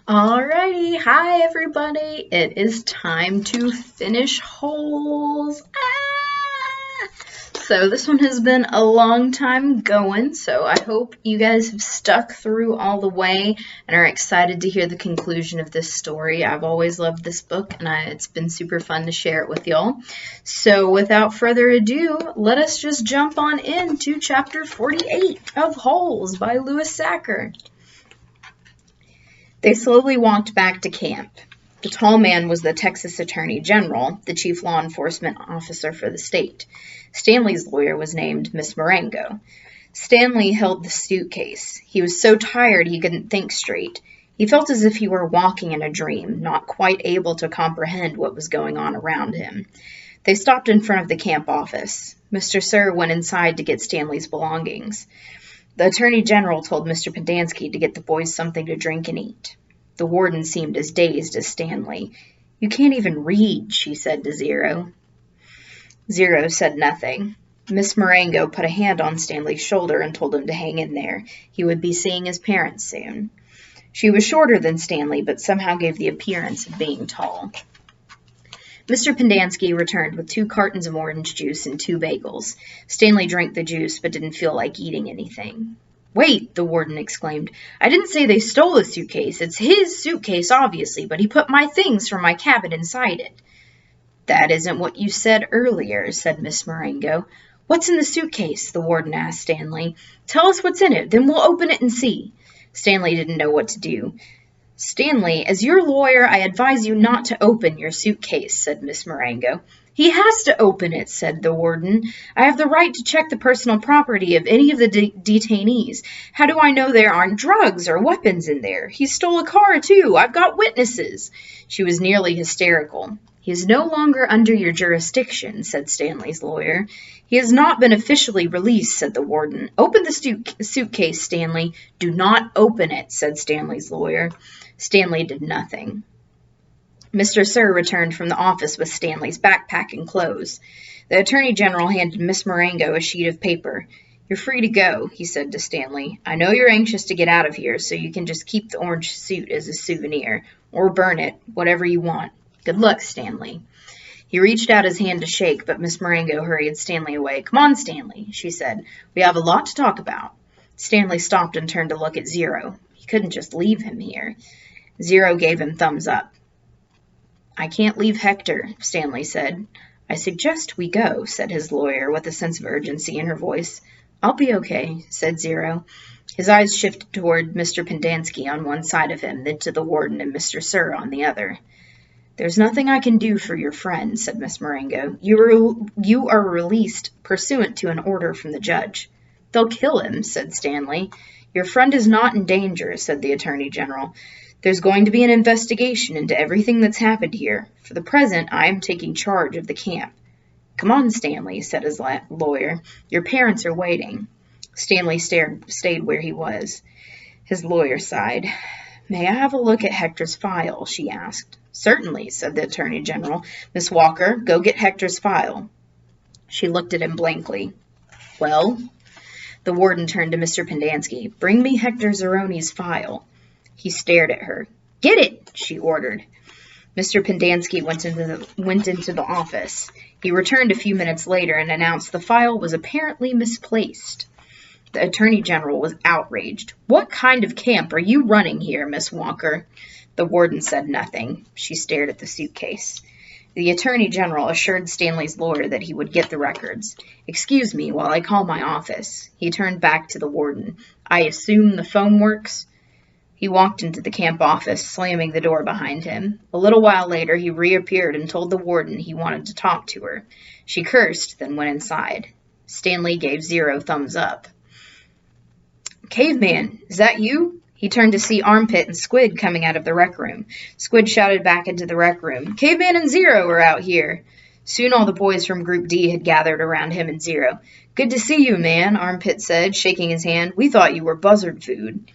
Alrighty, hi everybody. It is time to finish holes. So this one has been a long time going, so I hope you guys have stuck through all the way and are excited to hear the conclusion of this story. I've always loved this book and it's been super fun to share it with y'all. So without further ado, let us just jump on into chapter 48 of Holes by Louis Sachar. They slowly walked back to camp. The tall man was the Texas Attorney General, the chief law enforcement officer for the state. Stanley's lawyer was named Miss Marengo. Stanley held the suitcase. He was so tired he couldn't think straight. He felt as if he were walking in a dream, not quite able to comprehend what was going on around him. They stopped in front of the camp office. Mr. Sir went inside to get Stanley's belongings. The Attorney General told Mr. Pendanski to get the boys something to drink and eat. The warden seemed as dazed as Stanley. "You can't even read," she said to Zero. Zero said nothing. Miss Marengo put a hand on Stanley's shoulder and told him to hang in there. He would be seeing his parents soon. She was shorter than Stanley, but somehow gave the appearance of being tall. Mr. Pendanski returned with 2 cartons of orange juice and 2 bagels. Stanley drank the juice but didn't feel like eating anything. "Wait," the warden exclaimed. "I didn't say they stole the suitcase. It's his suitcase, obviously, but he put my things from my cabin inside it." "That isn't what you said earlier," said Miss Marengo. "What's in the suitcase?" the warden asked Stanley. "Tell us what's in it, then we'll open it and see." Stanley didn't know what to do. "Stanley, as your lawyer, I advise you not to open your suitcase," said Miss Marengo. "He has to open it," said the warden. "I have the right to check the personal property of any of the detainees. How do I know there aren't drugs or weapons in there? He stole a car, too. I've got witnesses." She was nearly hysterical. "He is no longer under your jurisdiction," said Stanley's lawyer. "He has not been officially released," said the warden. "Open the suitcase, Stanley." "Do not open it," said Stanley's lawyer. Stanley did nothing. Mr. Sir returned from the office with Stanley's backpack and clothes. The Attorney General handed Miss Marengo a sheet of paper. "You're free to go," he said to Stanley. "I know you're anxious to get out of here, so you can just keep the orange suit as a souvenir, or burn it, whatever you want. Good luck, Stanley." He reached out his hand to shake, but Miss Marengo hurried Stanley away. "Come on, Stanley," she said. "We have a lot to talk about." Stanley stopped and turned to look at Zero. He couldn't just leave him here. Zero gave him thumbs up. "I can't leave Hector," Stanley said. "I suggest we go," said his lawyer with a sense of urgency in her voice. "I'll be okay," said Zero. His eyes shifted toward Mr. Pendanski on one side of him, then to the warden and Mr. Sir on the other. "There's nothing I can do for your friend," said Miss Marengo. You are released pursuant to an order from the judge." "They'll kill him," said Stanley. "Your friend is not in danger," said the Attorney General. "There's going to be an investigation into everything that's happened here. For the present, I am taking charge of the camp." "Come on, Stanley," said his lawyer. "Your parents are waiting." Stanley stayed where he was. His lawyer sighed. "May I have a look at Hector's file?" she asked. "Certainly," said the Attorney General. "Miss Walker, go get Hector's file." She looked at him blankly. "Well?" The warden turned to Mr. Pendanski. "Bring me Hector Zeroni's file." He stared at her. "Get it," she ordered. Mr. Pendanski went into the office. He returned a few minutes later and announced the file was apparently misplaced. The Attorney General was outraged. "What kind of camp are you running here, Miss Walker?" The warden said nothing. She stared at the suitcase. The Attorney General assured Stanley's lawyer that he would get the records. "Excuse me while I call my office." He turned back to the warden. "I assume the phone works?" He walked into the camp office, slamming the door behind him. A little while later, he reappeared and told the warden he wanted to talk to her. She cursed, then went inside. Stanley gave Zero thumbs up. "Caveman, is that you?" He turned to see Armpit and Squid coming out of the rec room. Squid shouted back into the rec room, "Caveman and Zero are out here." Soon all the boys from Group D had gathered around him and Zero. "Good to see you, man," Armpit said, shaking his hand. "We thought you were buzzard food."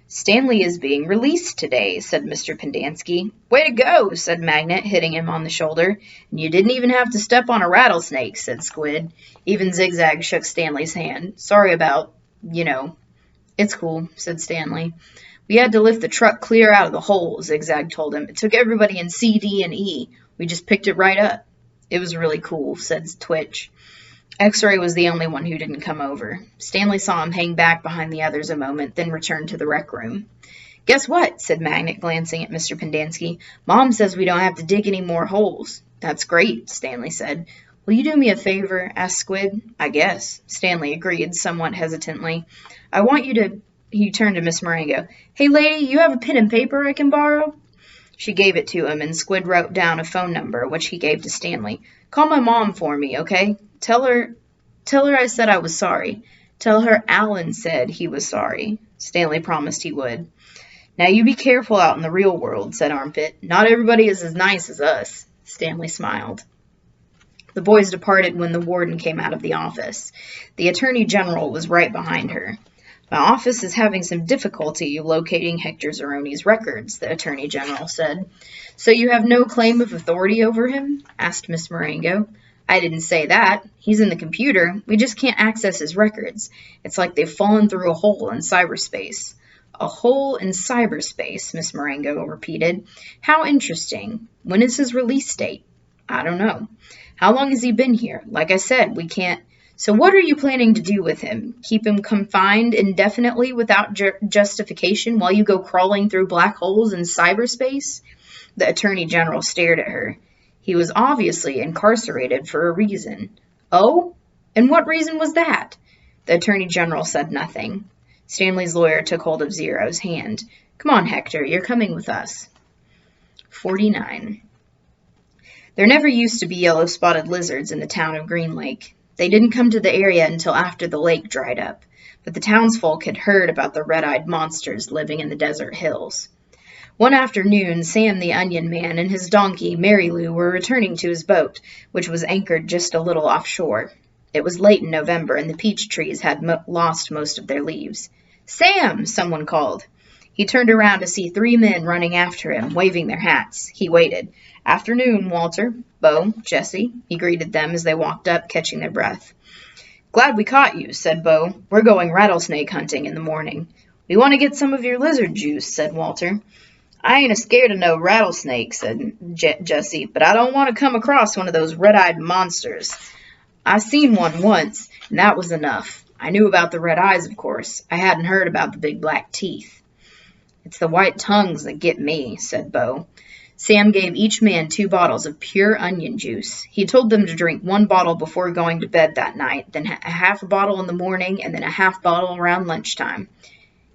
"Stanley is being released today," said Mr. Pendanski. "Way to go," said Magnet, hitting him on the shoulder. "And you didn't even have to step on a rattlesnake," said Squid. Even Zigzag shook Stanley's hand. "Sorry about, "It's cool," said Stanley. We had to lift the truck clear out of the hole, Zigzag told him. It took everybody in C, D, and E. We just picked it right up. It was really cool, said Twitch. X-Ray was the only one who didn't come over. Stanley saw him hang back behind the others a moment, then returned to the rec room. Guess what? Said Magnet, glancing at Mr. Pendanski. Mom says we don't have to dig any more holes. That's great, Stanley said. Will you do me a favor? Asked Squid. I guess, Stanley agreed, somewhat hesitantly. I want you to... He turned to Miss Marengo. Hey, lady, you have a pen and paper I can borrow? She gave it to him, and Squid wrote down a phone number, which he gave to Stanley. Call my mom for me, okay? Tell her I said I was sorry. Tell her Alan said he was sorry. Stanley promised he would. Now you be careful out in the real world, said Armpit. Not everybody is as nice as us. Stanley smiled. The boys departed when the warden came out of the office. The Attorney General was right behind her. My office is having some difficulty locating Hector Zeroni's records, the Attorney General said. So you have no claim of authority over him? Asked Miss Marengo. I didn't say that. He's in the computer. We just can't access his records. It's like they've fallen through a hole in cyberspace. A hole in cyberspace, Miss Marengo repeated. How interesting. When is his release date? I don't know. How long has he been here? Like I said, we can't... So what are you planning to do with him? Keep him confined indefinitely without justification while you go crawling through black holes in cyberspace? The Attorney General stared at her. He was obviously incarcerated for a reason. Oh? And what reason was that? The Attorney General said nothing. Stanley's lawyer took hold of Zero's hand. Come on, Hector, you're coming with us. 49. There never used to be yellow-spotted lizards in the town of Green Lake. They didn't come to the area until after the lake dried up, but the townsfolk had heard about the red-eyed monsters living in the desert hills. One afternoon, Sam the Onion Man and his donkey, Mary Lou, were returning to his boat, which was anchored just a little offshore. It was late in November, and the peach trees had lost most of their leaves. Sam! Someone called. He turned around to see 3 men running after him, waving their hats. He waited. Afternoon, Walter. Bo, Jesse. He greeted them as they walked up, catching their breath. Glad we caught you, said Bo. We're going rattlesnake hunting in the morning. We want to get some of your lizard juice, said Walter. I ain't scared of no rattlesnake, said Jesse, but I don't want to come across one of those red-eyed monsters. I seen one once, and that was enough. I knew about the red eyes, of course. I hadn't heard about the big black teeth. It's the white tongues that get me, said Bo. Sam gave each man 2 bottles of pure onion juice. He told them to drink 1 bottle before going to bed that night, then a half a bottle in the morning, and then a half bottle around lunchtime.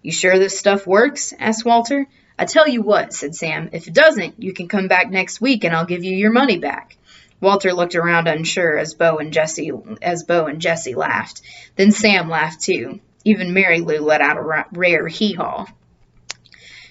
You sure this stuff works? Asked Walter. I tell you what, said Sam, if it doesn't, you can come back next week and I'll give you your money back. Walter looked around unsure as Bo and Jesse laughed. Then Sam laughed too. Even Mary Lou let out a rare hee-haw.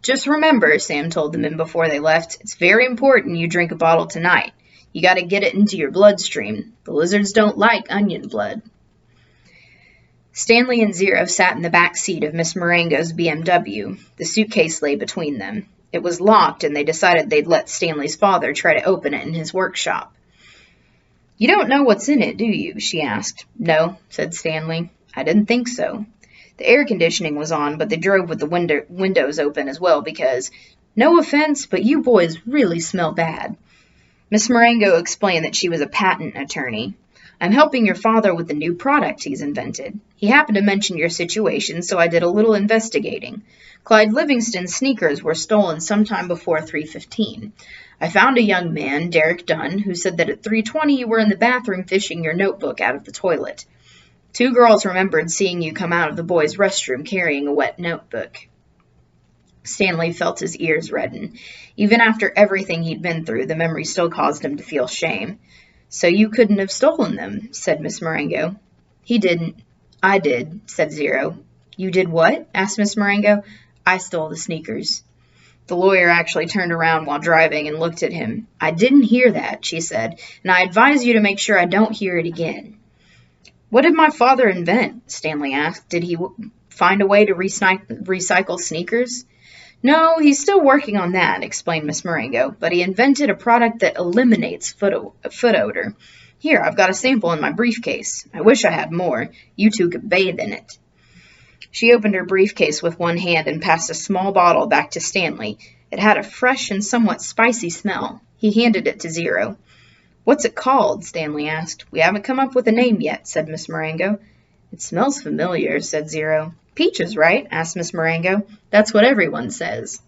Just remember, Sam told the men before they left, it's very important you drink a bottle tonight. You got to get it into your bloodstream. The lizards don't like onion blood. Stanley and Zero sat in the back seat of Miss Marengo's BMW. The suitcase lay between them. It was locked, and they decided they'd let Stanley's father try to open it in his workshop. You don't know what's in it, do you? She asked. No, said Stanley. I didn't think so. The air conditioning was on, but they drove with the windows open as well because, no offense, but you boys really smell bad. Miss Marengo explained that she was a patent attorney. I'm helping your father with the new product he's invented. He happened to mention your situation, so I did a little investigating. Clyde Livingston's sneakers were stolen sometime before 3:15. I found a young man, Derek Dunn, who said that at 3:20 you were in the bathroom fishing your notebook out of the toilet. 2 girls remembered seeing you come out of the boys' restroom carrying a wet notebook. Stanley felt his ears redden. Even after everything he'd been through, the memory still caused him to feel shame. So you couldn't have stolen them, said Miss Marengo. He didn't. I did, said Zero. You did what? Asked Miss Marengo. I stole the sneakers. The lawyer actually turned around while driving and looked at him. I didn't hear that, she said, and I advise you to make sure I don't hear it again. What did my father invent? Stanley asked. Did he find a way to recycle sneakers? No, he's still working on that, explained Miss Marengo, but he invented a product that eliminates foot odor. Here, I've got a sample in my briefcase. I wish I had more. You two could bathe in it. She opened her briefcase with one hand and passed a small bottle back to Stanley. It had a fresh and somewhat spicy smell. He handed it to Zero. "What's it called?" Stanley asked. "We haven't come up with a name yet," said Miss Marengo. "It smells familiar," said Zero. "Peaches, right?" asked Miss Marengo. "That's what everyone says."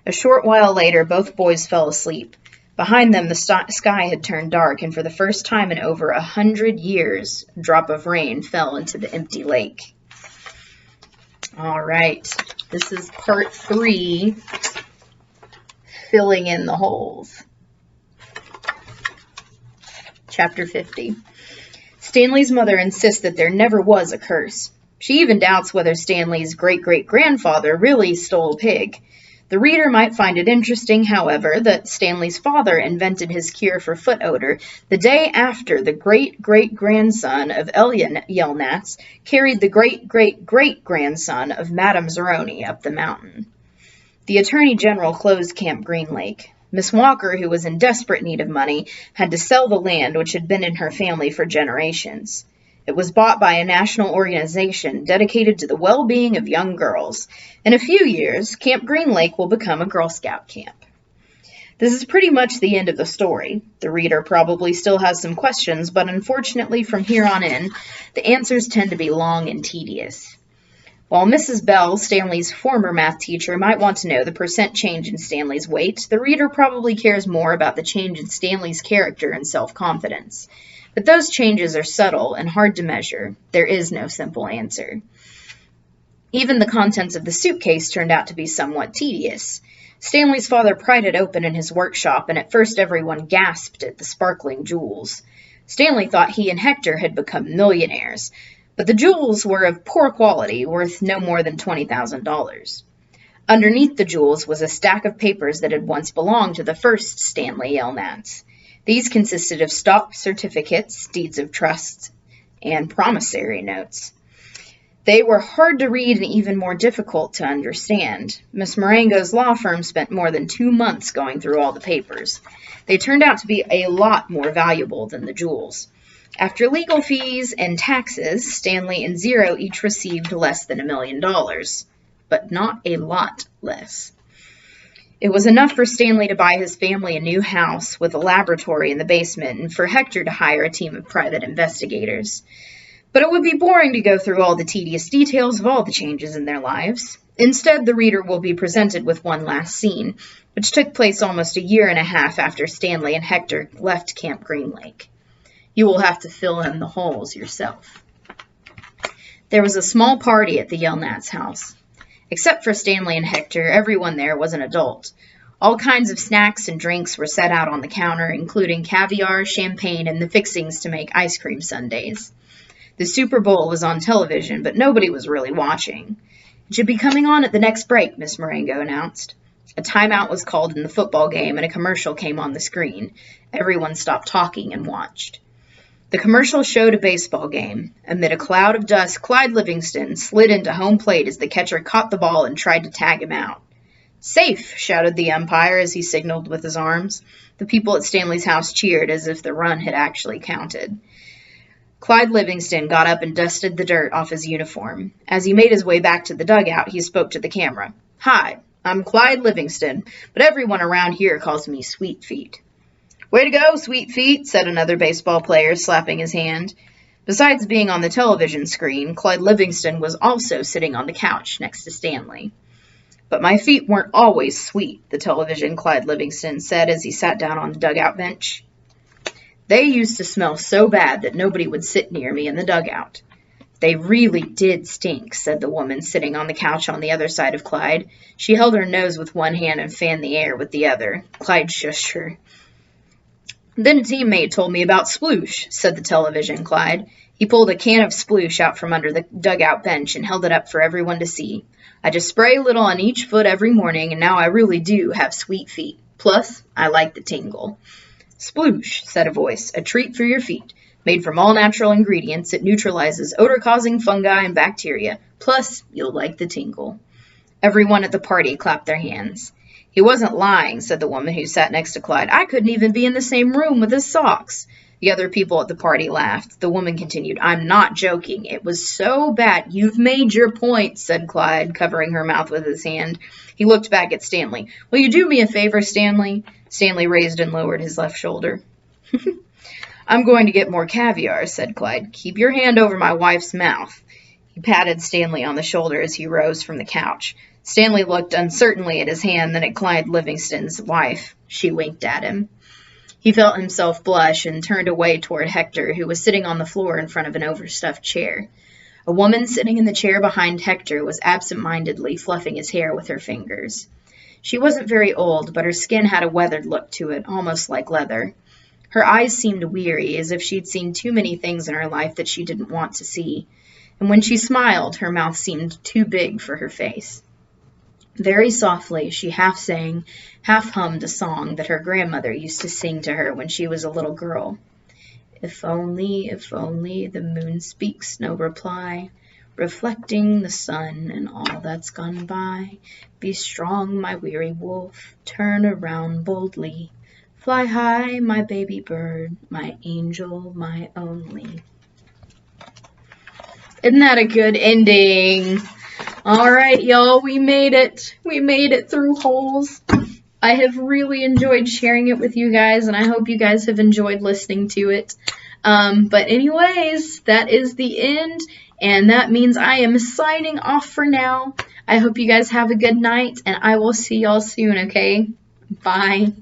A short while later, both boys fell asleep. Behind them, the sky had turned dark, and for the first time in over 100 years, a drop of rain fell into the empty lake. All right, this is part 3, filling in the holes. Chapter 50. Stanley's mother insists that there never was a curse. She even doubts whether Stanley's great-great-grandfather really stole a pig. The reader might find it interesting, however, that Stanley's father invented his cure for foot odor the day after the great-great-grandson of Yelnats carried the great-great-great-grandson of Madame Zeroni up the mountain. The Attorney General closed Camp Green Lake. Miss Walker, who was in desperate need of money, had to sell the land which had been in her family for generations. It was bought by a national organization dedicated to the well-being of young girls. In a few years, Camp Green Lake will become a Girl Scout camp. This is pretty much the end of the story. The reader probably still has some questions, but unfortunately from here on in, the answers tend to be long and tedious. While Mrs. Bell, Stanley's former math teacher, might want to know the percent change in Stanley's weight, the reader probably cares more about the change in Stanley's character and self-confidence. But those changes are subtle and hard to measure. There is no simple answer. Even the contents of the suitcase turned out to be somewhat tedious. Stanley's father pried it open in his workshop, and at first everyone gasped at the sparkling jewels. Stanley thought he and Hector had become millionaires, but the jewels were of poor quality, worth no more than $20,000. Underneath the jewels was a stack of papers that had once belonged to the first Stanley Yelnats. These consisted of stock certificates, deeds of trust, and promissory notes. They were hard to read and even more difficult to understand. Miss Marengo's law firm spent more than 2 months going through all the papers. They turned out to be a lot more valuable than the jewels. After legal fees and taxes, Stanley and Zero each received less than $1 million, but not a lot less. It was enough for Stanley to buy his family a new house with a laboratory in the basement and for Hector to hire a team of private investigators. But it would be boring to go through all the tedious details of all the changes in their lives. Instead, the reader will be presented with one last scene, which took place almost 1.5 years after Stanley and Hector left Camp Green Lake. You will have to fill in the holes yourself. There was a small party at the Yelnats' house. Except for Stanley and Hector, everyone there was an adult. All kinds of snacks and drinks were set out on the counter, including caviar, champagne, and the fixings to make ice cream sundaes. The Super Bowl was on television, but nobody was really watching. It should be coming on at the next break, Miss Marengo announced. A timeout was called in the football game, and a commercial came on the screen. Everyone stopped talking and watched. The commercial showed a baseball game. Amid a cloud of dust, Clyde Livingston slid into home plate as the catcher caught the ball and tried to tag him out. "Safe!" shouted the umpire as he signaled with his arms. The people at Stanley's house cheered as if the run had actually counted. Clyde Livingston got up and dusted the dirt off his uniform. As he made his way back to the dugout, he spoke to the camera. "Hi, I'm Clyde Livingston, but everyone around here calls me Sweet Feet." "Way to go, Sweet Feet," said another baseball player, slapping his hand. Besides being on the television screen, Clyde Livingston was also sitting on the couch next to Stanley. "But my feet weren't always sweet," the television Clyde Livingston said as he sat down on the dugout bench. "They used to smell so bad that nobody would sit near me in the dugout." "They really did stink," said the woman sitting on the couch on the other side of Clyde. She held her nose with one hand and fanned the air with the other. Clyde shushed her. "Then a teammate told me about sploosh," said the television Clyde. He pulled a can of sploosh out from under the dugout bench and held it up for everyone to see. "I just spray a little on each foot every morning, and now I really do have sweet feet. Plus, I like the tingle." "Sploosh," said a voice, "a treat for your feet. Made from all natural ingredients, it neutralizes odor-causing fungi and bacteria. Plus, you'll like the tingle." Everyone at the party clapped their hands. "He wasn't lying," said the woman who sat next to Clyde. "I couldn't even be in the same room with his socks." The other people at the party laughed. The woman continued, I'm not joking. It was so bad. You've made your point, said Clyde, covering her mouth with his hand. He looked back at Stanley. Will you do me a favor, Stanley? Stanley raised and lowered his left shoulder. I'm going to get more caviar, said Clyde. Keep your hand over my wife's mouth. He patted Stanley on the shoulder as he rose from the couch. Stanley looked uncertainly at his hand, then at Clyde Livingston's wife. She winked at him. He felt himself blush and turned away toward Hector, who was sitting on the floor in front of an overstuffed chair. A woman sitting in the chair behind Hector was absent-mindedly fluffing his hair with her fingers. She wasn't very old, but her skin had a weathered look to it, almost like leather. Her eyes seemed weary, as if she'd seen too many things in her life that she didn't want to see. And when she smiled, her mouth seemed too big for her face. Very softly, she half sang, half hummed a song that her grandmother used to sing to her when she was a little girl. If only, the moon speaks no reply, reflecting the sun and all that's gone by. Be strong, my weary wolf, turn around boldly. Fly high, my baby bird, my angel, my only. Isn't that a good ending? All right, y'all, we made it. We made it through Holes. I have really enjoyed sharing it with you guys, and I hope you guys have enjoyed listening to it. But anyways, that is the end, and that means I am signing off for now. I hope you guys have a good night, and I will see y'all soon, okay? Bye.